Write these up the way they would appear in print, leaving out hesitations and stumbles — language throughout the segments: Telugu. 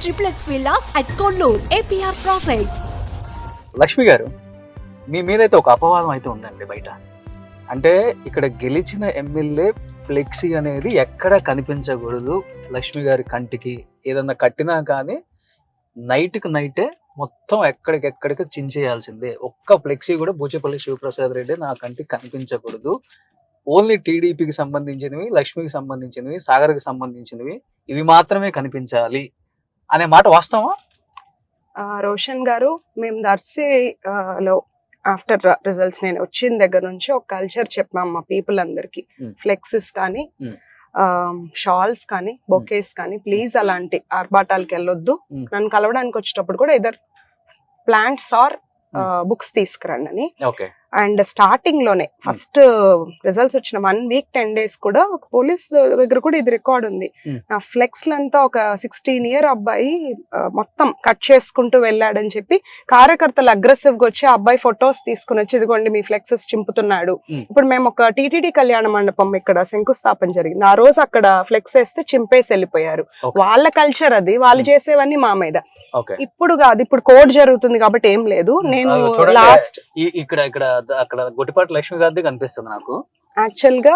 triplex villas at Kollur, APR Projects. Lakshmi గారు, మీ మీదైతే ఒక అపవాదం అయితే ఉందండి బయట. అంటే ఇక్కడ గెలిచిన ఎమ్మెల్యే ఫ్లెక్సీ అనేది ఎక్కడ కనిపించకూడదు, లక్ష్మి గారి కంటికి ఏదన్నా కట్టినా కానీ నైట్కి నైటే మొత్తం ఎక్కడికెక్కడికి చించేయాల్సిందే. ఒక్క ఫ్లెక్సీ కూడా బూచేపల్లి శివప్రసాద్ రెడ్డి నా కంటికి కనిపించకూడదు. ఓన్లీ టీడీపీకి సంబంధించినవి, లక్ష్మికి సంబంధించినవి, సాగర్కి సంబంధించినవి ఇవి మాత్రమే కనిపించాలి అనే మాట వాస్తవా? రోషన్ గారు, మేము దర్శిలో ఆఫ్టర్ రిజల్ట్స్ నేను వచ్చిన దగ్గర నుంచి ఒక కల్చర్ చెప్పాము మా పీపుల్ అందరికి. ఫ్లెక్సెస్ కానీ షాల్స్ కానీ బొకేస్ కానీ ప్లీజ్ అలాంటి ఆర్భాటాలకు వెళ్ళొద్దు. నన్ను కలవడానికి వచ్చేటప్పుడు కూడా ఇదర్ ప్లాంట్స్ ఆర్ బుక్స్ తీసుకురండి అని. అండ్ స్టార్టింగ్ లోనే ఫస్ట్ రిజల్ట్స్ వచ్చిన 1 week 10 days కూడా పోలీస్ దగ్గర కూడా ఇది రికార్డ్ ఉంది. నా ఫ్లెక్స్ లంతా ఒక 16 year అబ్బాయి మొత్తం కట్ చేసుకుంటూ వెళ్ళాడని చెప్పి కార్యకర్తలు అగ్రెసివ్ గా వచ్చి ఆ అబ్బాయి ఫొటోస్ తీసుకుని వచ్చి ఇదిగోండి మీ ఫ్లెక్సెస్ చింపుతున్నాడు. ఇప్పుడు మేము ఒక టీటీడీ కళ్యాణ మండపం ఇక్కడ శంకుస్థాపన జరిగింది. ఆ రోజు అక్కడ ఫ్లెక్స్ వేస్తే చింపేసి వెళ్ళిపోయారు. వాళ్ళ కల్చర్ అది, వాళ్ళు చేసేవన్నీ మా మీద. ఇప్పుడు కాదు, ఇప్పుడు కోర్టు జరుగుతుంది కాబట్టి ఏం లేదు. నేను లాస్ట్ అక్కడ గొట్టిపాటి లక్ష్మి గారిది కనిపిస్తుంది నాకు. యాక్చువల్ గా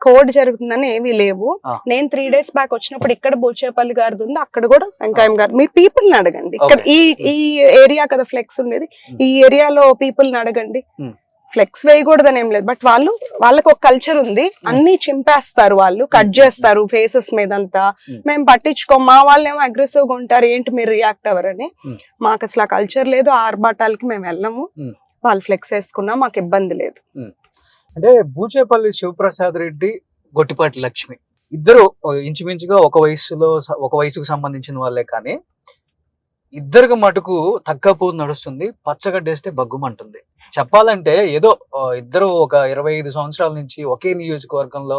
కోర్టు జరుగుతుందని ఏమీ లేవు. నేను 3 days బ్యాక్ వచ్చినప్పుడు ఇక్కడ బూచేపల్లి గారిది ఉంది, అక్కడ కూడా వెంకయ్య గారు. మీరు పీపుల్ ని అడగండి. ఇక్కడ ఈ ఏరియా కదా ఫ్లెక్స్ ఉండేది, ఈ ఏరియాలో పీపుల్ ని అడగండి. ఫ్లెక్స్ వేయకూడదని ఏం లేదు, బట్ వాళ్ళకి ఒక కల్చర్ ఉంది. అన్ని చింపేస్తారు, వాళ్ళు కట్ చేస్తారు ఫేసెస్ మీద అంతా. మేము పట్టించుకోం. మా వాళ్ళు ఏమో అగ్రెసివ్ గా ఉంటారు, ఏంటి మీరు రియాక్ట్ అవ్వరని. మాకు అసలు ఆ కల్చర్ లేదు. ఆ ఆర్భాటాలకి మేము వెళ్ళము. వాళ్ళు ఫ్లెక్స్ వేసుకున్నా మాకు ఇబ్బంది లేదు. అంటే బూచేపల్లి శివప్రసాద్ రెడ్డి, గొట్టిపాటి లక్ష్మి ఇద్దరు ఇంచుమించుగా ఒక వయసుకు సంబంధించిన వాళ్ళే, కానీ ఇద్దరికి మటుకు తగ్గపోతు నడుస్తుంది. పచ్చగడ్డేస్తే బగ్గుమంటుంది. చెప్పాలంటే ఏదో ఇద్దరు ఒక 25 సంవత్సరాల నుంచి ఒకే నియోజకవర్గంలో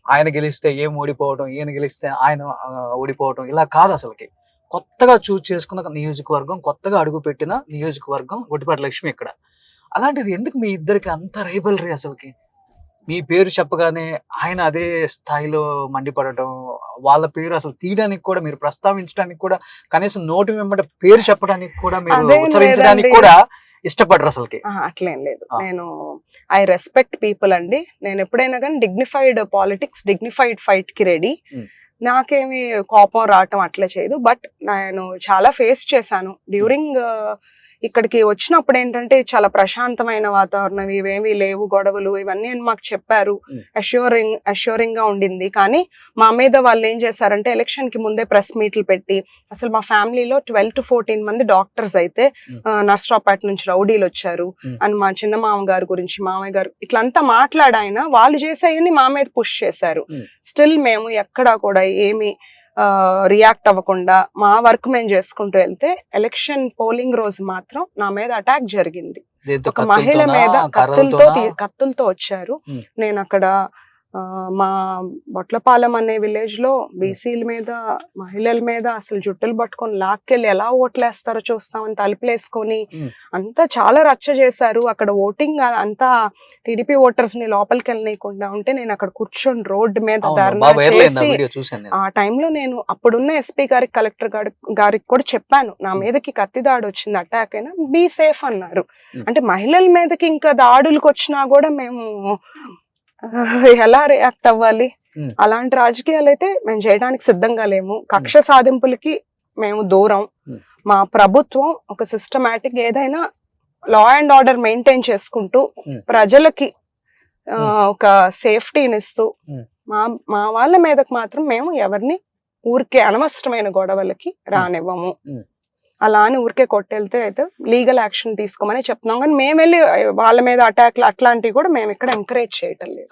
ఆయన గెలిస్తే ఏం ఓడిపోవడం, ఈయన గెలిస్తే ఆయన ఓడిపోవడం, ఇలా కాదు అసలుకి. కొత్తగా చూస్ చేసుకున్న నియోజకవర్గం, కొత్తగా అడుగుపెట్టిన నియోజకవర్గం గొట్టిపాటి లక్ష్మి ఇక్కడ. అలాంటిది ఎందుకు మీ ఇద్దరికి అంత రైబలరీ? అసలుకి మీ పేరు చెప్పగానే ఆయన అదే స్థాయిలో మండిపడటం, వాళ్ళ పేరు అసలు తీయడానికి కూడా, మీరు ప్రస్తావించడానికి కూడా, కనీసం నోటి వెంబడి పేరు చెప్పడానికి కూడా, మీరు ఉచ్చరించడానికి కూడా ఇష్టపడరు అసలుకి. అట్లేం లేదు. నేను ఐ రెస్పెక్ట్ పీపుల్ అండి. నేను ఎప్పుడైనా కానీ డిగ్నిఫైడ్ పాలిటిక్స్, డిగ్నిఫైడ్ ఫైట్ కి రెడీ. నాకేమి కోపం రావటం అట్లా చేయదు. బట్ నేను చాలా ఫేస్ చేశాను డ్యూరింగ్ ఇక్కడికి వచ్చినప్పుడు. ఏంటంటే చాలా ప్రశాంతమైన వాతావరణం, ఇవేమీ లేవు గొడవలు ఇవన్నీ అని మాకు చెప్పారు. అష్యూరింగ్ గా ఉండింది. కానీ మా మీద వాళ్ళు ఏం చేశారంటే ఎలక్షన్ కి ముందే ప్రెస్ మీట్లు పెట్టి, అసలు మా ఫ్యామిలీలో 12 to 14 మంది డాక్టర్స్ అయితే నర్సరావుపేట నుంచి రౌడీలు వచ్చారు అని మా చిన్న మామగారు గురించి, మామయ్య గారు ఇట్లంతా మాట్లాడాయన. వాళ్ళు చేసేయని మా మీద పుష్ చేశారు. స్టిల్ మేము ఎక్కడా కూడా ఏమి రియాక్ట్ అవ్వకుండా మా వర్క్ మేము చేసుకుంటూ వెళ్తే, ఎలక్షన్ పోలింగ్ రోజు మాత్రం నా మీద అటాక్ జరిగింది. ఒక మహిళ మీద కత్తులతో వచ్చారు. నేను అక్కడ మా బొట్లపాలెం అనే విలేజ్ లో బీసీల మీద, మహిళల మీద అసలు జుట్టులు పట్టుకొని లాక్కెళ్ళి ఎలా ఓట్లేస్తారో చూస్తామని తలుపులేసుకొని అంతా చాలా రచ్చ చేశారు. అక్కడ ఓటింగ్ అంతా టీడీపీ ఓటర్స్ ని లోపలికి వెళ్ళనీయకుండా ఉంటే నేను అక్కడ కూర్చొని రోడ్డు మీద ధర్నా చేసి, ఆ టైంలో నేను అప్పుడున్న ఎస్పీ గారికి, కలెక్టర్ గారికి కూడా చెప్పాను, నా మీదకి కత్తి దాడి వచ్చింది, అటాక్ అయినా బీ సేఫ్ అన్నారు. అంటే మహిళల మీదకి ఇంకా దాడులకు వచ్చినా కూడా మేము ఎలా రియాక్ట్ అవ్వాలి? అలాంటి రాజకీయాలు అయితే మేము చేయడానికి సిద్ధంగా లేము. కక్ష సాధింపులకి మేము దూరం. మా ప్రభుత్వం ఒక సిస్టమాటిక్, ఏదైనా లా అండ్ ఆర్డర్ మెయింటైన్ చేసుకుంటూ ప్రజలకి ఒక సేఫ్టీని ఇస్తూ, మా వాళ్ళ మీదకి మాత్రం మేము ఎవరిని ఊరికే అనవసరమైన గొడవలకి రానివ్వము. అలా అని ఊరికే కొట్టెళ్తే అయితే లీగల్ యాక్షన్ తీసుకోమని చెప్తున్నాం. కానీ మేము వెళ్ళి వాళ్ళ మీద అటాక్లు అట్లాంటివి కూడా మేము ఇక్కడ ఎంకరేజ్ చేయటం లేదు.